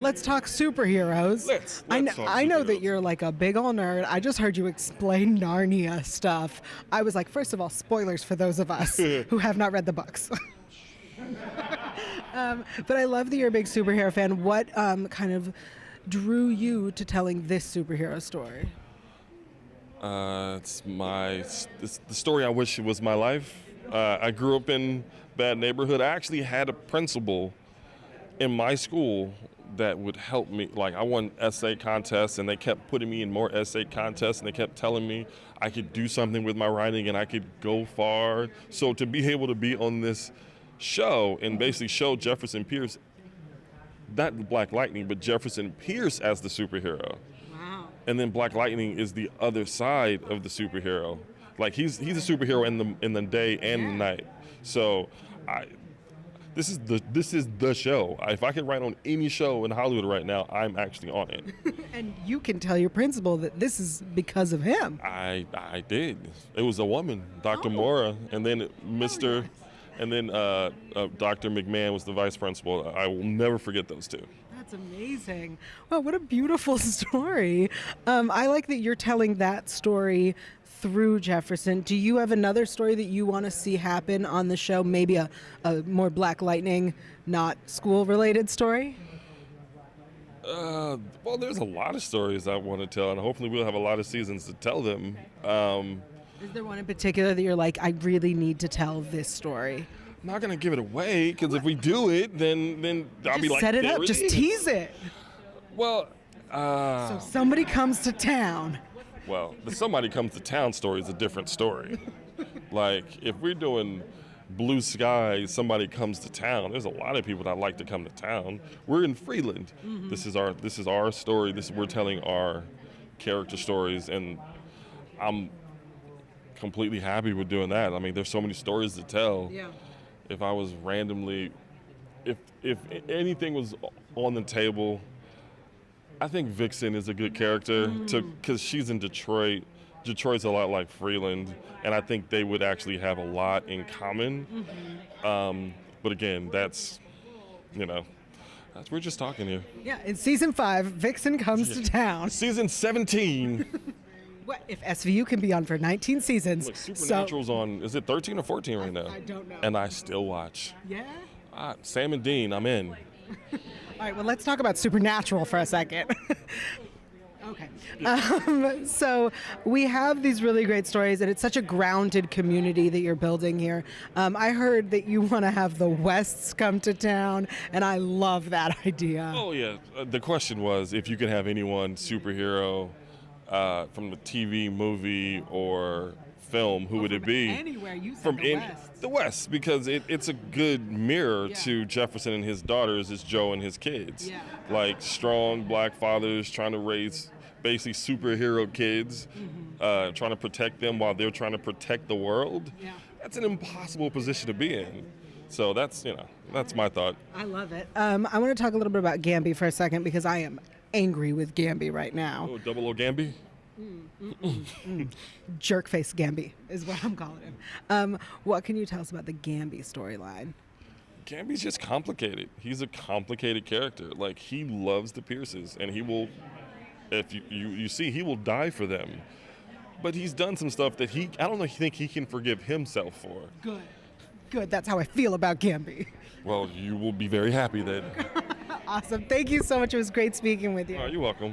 Let's talk superheroes. Let's I talk know that superheroes. you're like a big ol' nerd. I just heard you explain Narnia stuff. I was like, first of all, spoilers for those of us who have not read the books. But I love that you're a big superhero fan. What kind of drew you to telling this superhero story? It's the story I wish it was my life. I grew up in bad neighborhood. I actually had a principal in my school that would help me. Like, I won essay contests, and they kept putting me in more essay contests, and they kept telling me I could do something with my writing and I could go far. So to be able to be on this show and basically show Jefferson Pierce, not Black Lightning, but Jefferson Pierce as the superhero. Wow. And then Black Lightning is the other side of the superhero. Like, he's a superhero in the day and the night. So this is the show. If I could write on any show in Hollywood right now, I'm actually on it. And you can tell your principal that this is because of him. I did. It was a woman, Dr. Mora, and then Mr. Nice. And then Dr. McMahon was the vice principal. I will never forget those two. That's amazing. Wow, what a beautiful story. I like that you're telling that story through Jefferson. Do you have another story that you want to see happen on the show? Maybe a more Black Lightning, not school-related story? Well, there's a lot of stories I want to tell, and hopefully we'll have a lot of seasons to tell them. Is there one in particular that you're like, I really need to tell this story? I'm not gonna give it away, because if we do it, then I'll be like, set it there up, just is. tease it. Well, So somebody comes to town. well, the somebody comes to town story is a different story. Like, if we're doing Blue Sky, somebody comes to town. There's a lot of people that like to come to town. We're in Freeland. Mm-hmm. This is our story. We're telling our character stories, and I'm completely happy with doing that. I mean, there's so many stories to tell. Yeah. If I was randomly, if anything was on the table, I think Vixen is a good character because she's in Detroit. Detroit's a lot like Freeland, and I think they would actually have a lot in common. But again, we're just talking here. Yeah, in season 5, Vixen comes to town. Season 17. What if SVU can be on for 19 seasons? Look, Supernatural's on, is it 13 or 14 right now? I don't know. And I still watch. Yeah? Sam and Dean, I'm in. All right, well, let's talk about Supernatural for a second. Okay. So we have these really great stories, and it's such a grounded community that you're building here. I heard that you want to have the Wests come to town, and I love that idea. Oh, yeah. The question was if you could have anyone superhero from the TV, movie, or film, who would it be? Anywhere, you said From the West. the West, because it's a good mirror Yeah. to Jefferson and his daughters, is Joe and his kids. Yeah. Like, strong Black fathers trying to raise basically superhero kids, trying to protect them while they're trying to protect the world. Yeah. That's an impossible position to be in. So that's my thought. I love it. I want to talk a little bit about Gamby for a second, because I am angry with Gamby right now. Oh, Double O Gamby? Jerkface Gamby is what I'm calling him. What can you tell us about the Gamby storyline? Gamby's just complicated. He's a complicated character. Like, he loves the Pierces, and he will, if you see, he will die for them. But he's done some stuff that I don't think he can forgive himself for. Good. That's how I feel about Gamby. Well, you will be very happy then. Awesome. Thank you so much. It was great speaking with you. You're welcome.